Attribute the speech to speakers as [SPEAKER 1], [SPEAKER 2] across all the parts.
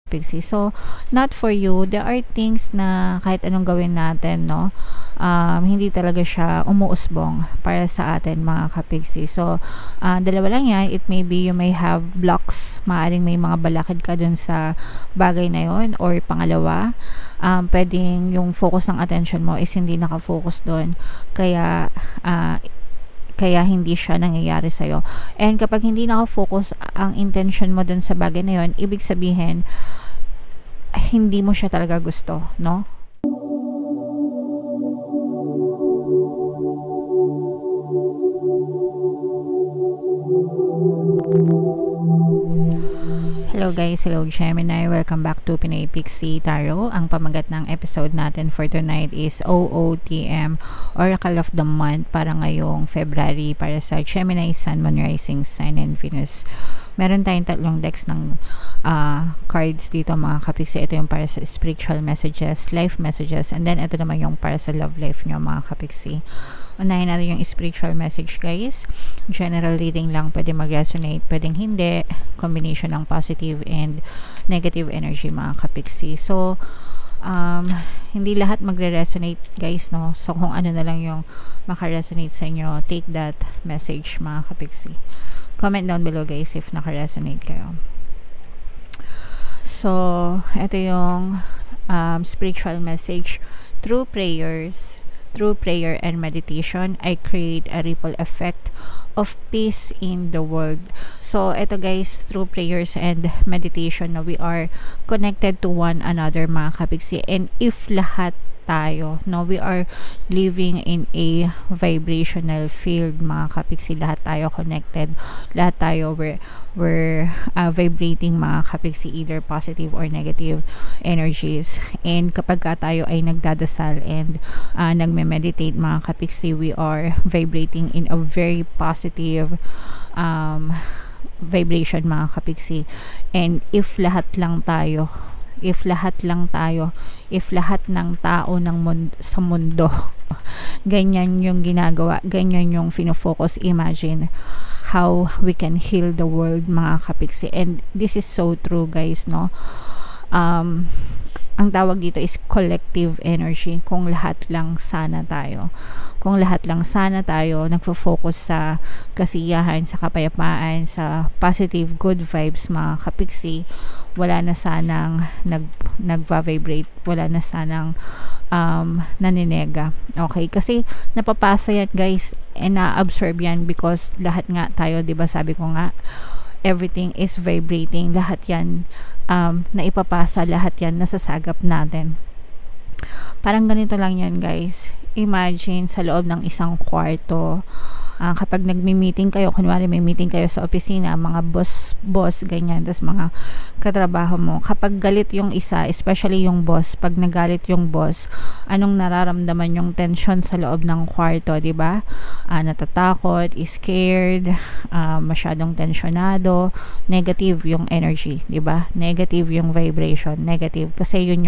[SPEAKER 1] Pixie. So, not for you. There are things na kahit anong gawin natin, no? Hindi talaga siya umuusbong para sa atin, mga kapixie. So, dalawa lang yan. It may be you may have blocks. Maaring may mga balakid ka dun sa bagay na yon. Or pangalawa, pwedeng yung focus ng attention mo is hindi nakafocus dun. Kaya hindi siya nangyayari sa'yo. And kapag hindi nakafocus ang intention mo dun sa bagay na yon, ibig sabihin, hindi mo siya talaga gusto, no? Hello guys, hello Gemini, welcome back to Pinoy Pixie Tarot. Ang pamagat ng episode natin for tonight is OOTM, Oracle of the Month, para ngayong February, para sa Gemini, Sun, Moon, Rising Sign, and Venus. Meron tayong tatlong decks ng cards dito, mga kapixie. Ito yung para sa spiritual messages, life messages, and then ito naman yung para sa love life nyo, mga kapixie. Unahin natin yung spiritual message, guys. General reading lang, pwede mag-resonate, pwedeng hindi. Combination ng positive and negative energy, mga kapixie. So, hindi lahat magre-resonate, guys, no? So, kung ano na lang yung maka-resonate sa inyo, take that message, mga kapixie. Comment down below, guys, if naka-resonate kayo. So, ito yung spiritual message. Through prayer and meditation, I create a ripple effect of peace in the world. So, ito guys, through prayers and meditation na we are connected to one another, mga kapixie. And if lahat tayo, no, we are living in a vibrational field, mga kapixie. Lahat tayo connected, lahat tayo we're vibrating, mga kapixie, either positive or negative energies. And kapag tayo ay nagdadasal and nagme-meditate, mga kapixie, we are vibrating in a very positive vibration, mga kapixie. And if lahat ng tao sa mundo ganyan yung ginagawa, ganyan yung fino-focus, imagine how we can heal the world, mga kapixie. And this is so true, guys, no? Ang tawag dito is collective energy. Kung lahat lang sana tayo nagfo-focus sa kasiyahan, sa kapayapaan, sa positive good vibes, mga kapixie, wala na sanang nagva-vibrate, wala na sanang naninega. Okay, kasi napapasa yan, guys, and na-absorb yan because lahat nga tayo, 'di ba, sabi ko nga, everything is vibrating. Lahat yan na ipapasa, lahat yan nasasagap natin. Parang ganito lang yan, guys. Imagine sa loob ng isang kwarto, kapag nagmi-meeting kayo, kunwari may meeting kayo sa opisina, mga boss, ganyan, tas mga katrabaho mo, kapag galit yung isa, especially yung boss, pag nagalit yung boss, anong nararamdaman yung tension sa loob ng kwarto, di ba? Natatakot, scared, masyadong tensionado, negative yung energy, di ba? Negative yung vibration, negative, kasi yun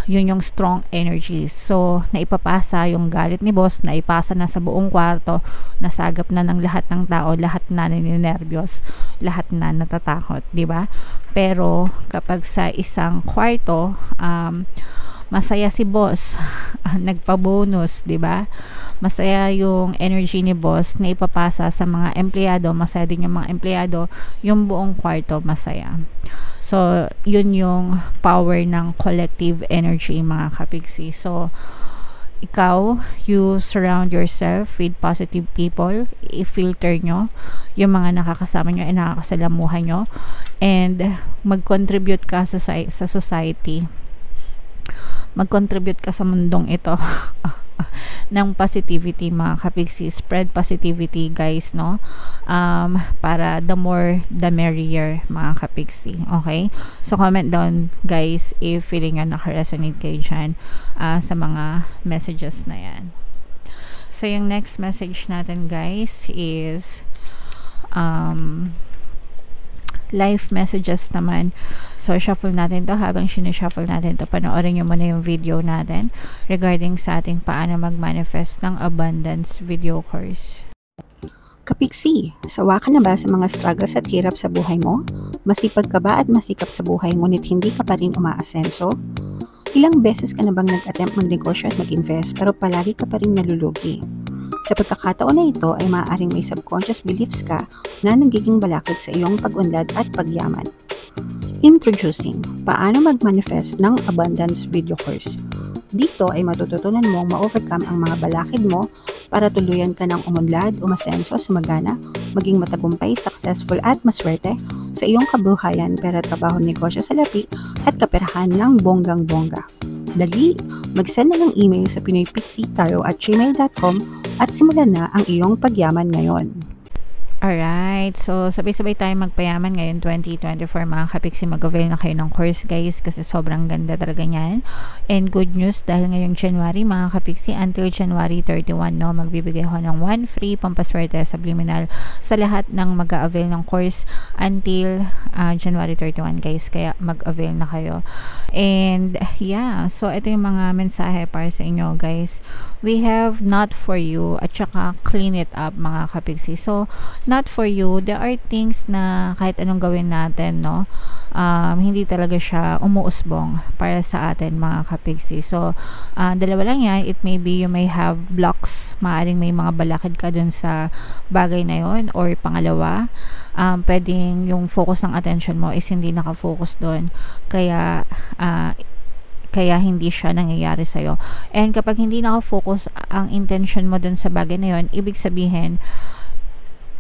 [SPEAKER 1] yung strong energies. So, naipapasa yung galit ni boss, naipasa na sa buong kwarto, nasagap na ng lahat ng tao, lahat na ninenervyos, lahat na natatakot, di ba? Pero kapag sa isang kwarto, masaya si boss, nagpa-bonus, di ba? Masaya yung energy ni boss na ipapasa sa mga empleyado, masaya din yung mga empleyado, yung buong kwarto masaya. So, yun yung power ng collective energy, mga kapixie. So, ikaw, you surround yourself with positive people, i-filter nyo yung mga nakakasama nyo and nakakasalamuhan nyo, and mag-contribute ka sa society, mag-contribute ka sa mundong ito ng positivity, mga kapixie. Spread positivity, guys, no? Para the more the merrier, mga kapixie. Okay, so comment down, guys, if feeling nyo naka-resonate kayo dyan sa mga messages na yan. So yung next message natin, guys, is life messages naman. So, shuffle natin to. Habang sinishuffle natin to, panoorin nyo muna yung video natin regarding sa ating paano mag-manifest ng abundance video course.
[SPEAKER 2] Kapiksi, sawa ka na ba sa mga struggles at hirap sa buhay mo? Masipag ka ba at masikap sa buhay ngunit hindi ka pa rin umaasenso? Ilang beses ka na bang nag-attempt magnegosyo at mag-invest pero palagi ka pa rin nalulugi? Sa pagkakataon na ito ay maaaring may subconscious beliefs ka na nagiging balakid sa iyong pag-unlad at pagyaman. Introducing, paano mag-manifest ng abundance video course. Dito ay matututunan mong ma-overcome ang mga balakid mo para tuluyan ka ng umunlad, umasenso, sumagana, maging matagumpay, successful at maswerte sa iyong kabuhayan, pera, trabaho, negosyo, salapi at kaperahan ng bonggang-bongga. Dali, mag-send na ng email sa pinoypixitaro@gmail.com at simulan na ang iyong pagyaman ngayon.
[SPEAKER 1] Alright, so sabay-sabay tayo magpayaman ngayon 2024 mga kapiksi. Mag-avail na kayo ng course guys kasi sobrang ganda talaga niyan. And good news dahil ngayong January mga kapiksi until January 31 no, magbibigay ako ng 1 free pampaswerte subliminal sa lahat ng mag-avail ng course until January 31 guys. Kaya mag-avail na kayo. And yeah, so ito yung mga mensahe para sa inyo guys. We have not for you at saka clean it up mga kapiksi. So not for you, there are things na kahit anong gawin natin, no, hindi talaga siya umuusbong para sa atin mga kapiksi. So dalawa lang yan. It may be you may have blocks, maaring may mga balakid ka dun sa bagay na yon, or pangalawa, pwedeng yung focus ng attention mo is hindi nakafocus dun, kaya hindi siya nangyayari sa'yo. And kapag hindi nakafocus ang intention mo dun sa bagay na yon, ibig sabihin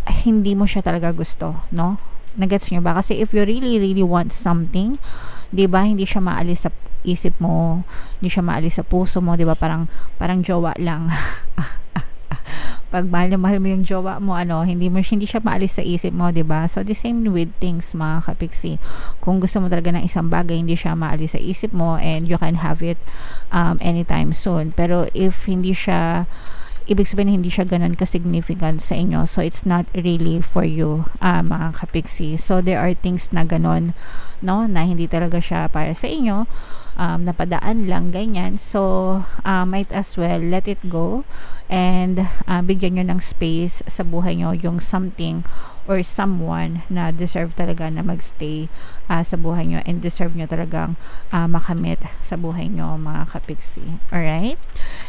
[SPEAKER 1] hindi mo siya talaga gusto, no? Nagets nyo ba? Kasi if you really want something, 'di ba, hindi siya maalis sa isip mo, hindi siya maalis sa puso mo, 'di ba? Parang jowa lang. Pag mahal mo yung jowa mo, hindi siya maalis sa isip mo, 'di ba? So the same with things mga kapiksi. Kung gusto mo talaga ng isang bagay, hindi siya maalis sa isip mo and you can have it anytime soon. Pero if hindi siya, ibig sabihin hindi siya ganun ka-significant sa inyo, so it's not really for you mga kapiksi. So there are things na ganun, no, na hindi talaga siya para sa inyo, napadaan lang ganyan. So might as well let it go and bigyan nyo ng space sa buhay nyo yung something or someone na deserve talaga na magstay sa buhay nyo and deserve nyo talagang makamit sa buhay nyo mga kapiksi. Alright?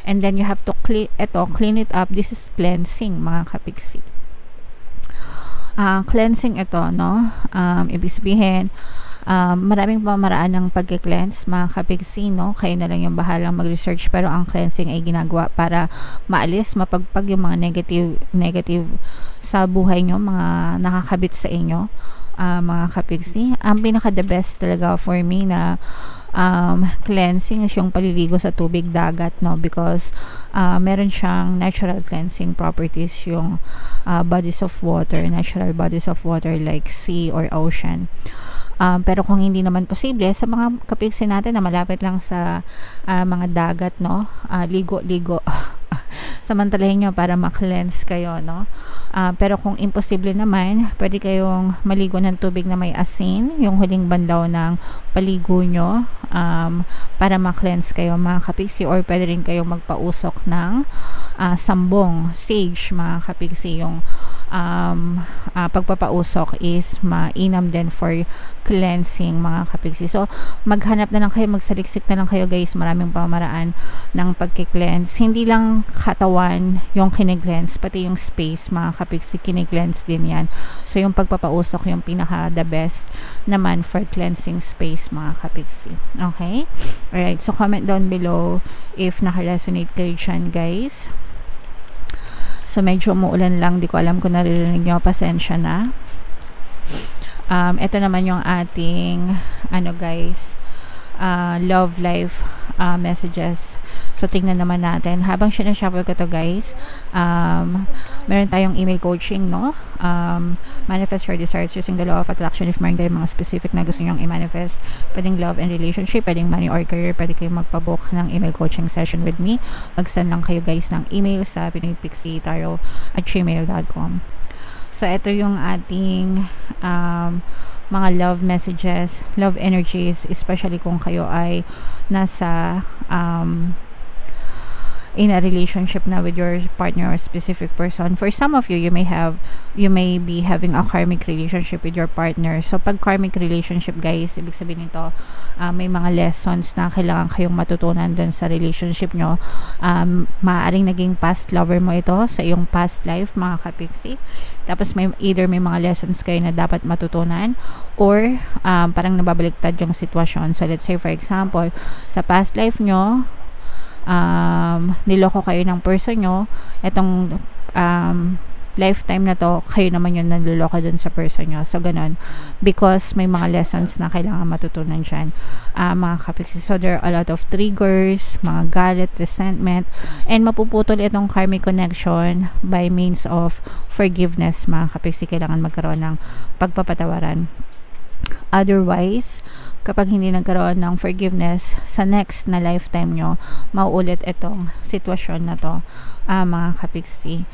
[SPEAKER 1] And then you have to clean it up. This is cleansing mga kapiksi. Cleansing ito, no? Ibig sabihin, maraming pamaraan ng pag-cleanse mga kapiksi, no? Kayo na lang yung bahalang mag-research, pero ang cleansing ay ginagawa para maalis, mapagpag yung mga negative sa buhay nyo, mga nakakabit sa inyo mga kapiksi. Ang pinaka the best talaga for me na cleansing is yung paliligo sa tubig dagat, no, because meron siyang natural cleansing properties yung bodies of water, natural bodies of water like sea or ocean. Pero kung hindi naman posible sa mga kapiksi natin na malapit lang sa mga dagat, no, ligo samantalahin nyo para ma-cleanse kayo, no. Pero kung imposible naman, pwede kayong maligo ng tubig na may asin, yung huling banlaw ng paligo nyo, para ma-cleanse kayo mga kapiksi. Or pwede rin kayong magpausok ng sambong, sage mga kapiksi. Yung pagpapausok is mainam din for cleansing mga kapiksi. So maghanap na lang kayo, magsaliksik na lang kayo guys. Maraming pamaraan ng pagki-cleanse. Hindi lang katawan yung kine-cleanse, pati yung space mga kapiksi kine-cleanse din yan. So yung pagpapausok yung pinaka the best naman for cleansing space mga kapiksi. Okay? Alright, so comment down below if naka-resonate kayo dyan guys. So medyo umuulan lang, di ko alam kung naririnig nyo, pasensya na. Ito naman yung ating guys, love life messages. So tingnan naman natin habang sinashuffle ko to guys. Meron tayong email coaching, no, manifest your desires using the law of attraction. If meron kayong mga specific na gusto nyong i-manifest, pwedeng love and relationship, pwedeng money or career, pwede kayong magpabook ng email coaching session with me. Mag-send lang kayo guys ng email sa pinoypixitaro@gmail.com. So ito yung ating mga love messages, love energies, especially kung kayo ay nasa in a relationship na with your partner or specific person. For some of you, you may be having a karmic relationship with your partner. So pag karmic relationship, guys, ibig sabihin nito, may mga lessons na kailangan kayong matutunan dun sa relationship nyo. Maaaring naging past lover mo ito sa iyong past life, mga kapiksi. Tapos may mga lessons kayo na dapat matutunan, or parang nababaliktad yung sitwasyon. So let's say for example, sa past life nyo, niloko kayo ng person nyo, etong lifetime na to, kayo naman yung nanluloko dun sa person nyo. So ganun, because may mga lessons na kailangan matutunan dyan, mga kapiksi. So there are a lot of triggers, mga galit, resentment, and mapuputol itong karmic connection by means of forgiveness, mga kapiksi. Kailangan magkaroon ng pagpapatawaran. Otherwise, kapag hindi nagkaroon ng forgiveness, sa next na lifetime nyo, mauulit itong sitwasyon na to, mga kapiksi.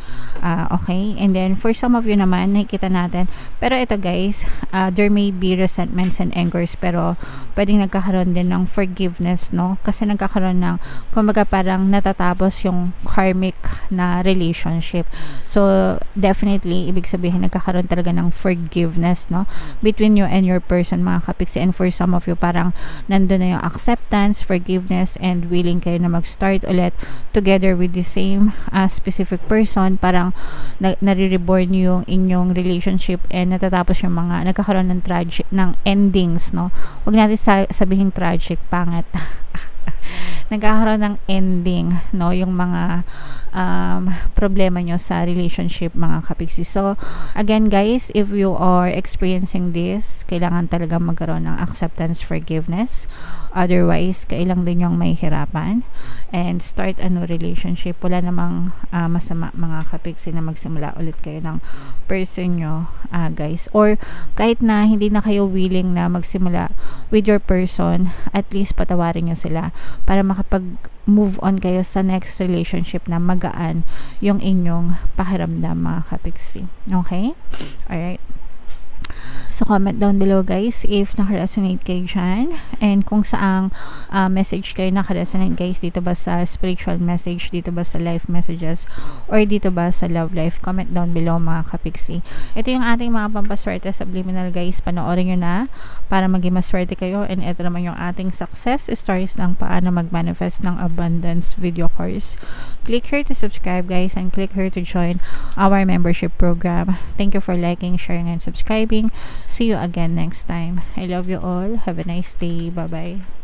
[SPEAKER 1] Okay, and then for some of you naman, nakikita natin, pero ito guys, there may be resentments and angers, pero pwedeng nagkakaroon din ng forgiveness, no? Kasi nagkakaroon ng, kumbaga parang natatapos yung karmic na relationship. So definitely, ibig sabihin nagkakaroon talaga ng forgiveness, no, between you and your person, mga kapiksi. And for some of you, parang nandun na yung acceptance, forgiveness, and willing kayo na mag-start ulit together with the same specific person. Parang nare-reborn yung inyong relationship, and natatapos yung mga, nagkakaroon ng tragic, ng endings, no? Huwag natin sabihin tragic, pangit. Nagkakaroon ng ending, no, yung mga problema nyo sa relationship, mga kapiksi. So again guys, if you are experiencing this, kailangan talaga magkaroon ng acceptance, forgiveness. Otherwise, kailang din yung may hirapan and start a new relationship. Wala namang masama, mga kapiksi, na magsimula ulit kayo ng person nyo, guys. Or kahit na hindi na kayo willing na magsimula with your person, at least patawarin nyo sila para makapag-move on kayo sa next relationship na magaan yung inyong pakiramdam, mga kapiksi. Okay? Alright. So comment down below guys if naka-resonate kayo dyan, and kung saang message kayo naka-resonate guys. Dito ba sa spiritual message, dito ba sa life messages, or dito ba sa love life? Comment down below, mga kapiksi. Ito yung ating mga pampaswerte subliminal guys. Panoorin nyo na para maging maswerte kayo. And ito naman yung ating success stories ng paano mag-manifest ng abundance video course. Click here to subscribe guys, and click here to join our membership program. Thank you for liking, sharing, and subscribing. See you again next time. I love you all. Have a nice day. Bye-bye.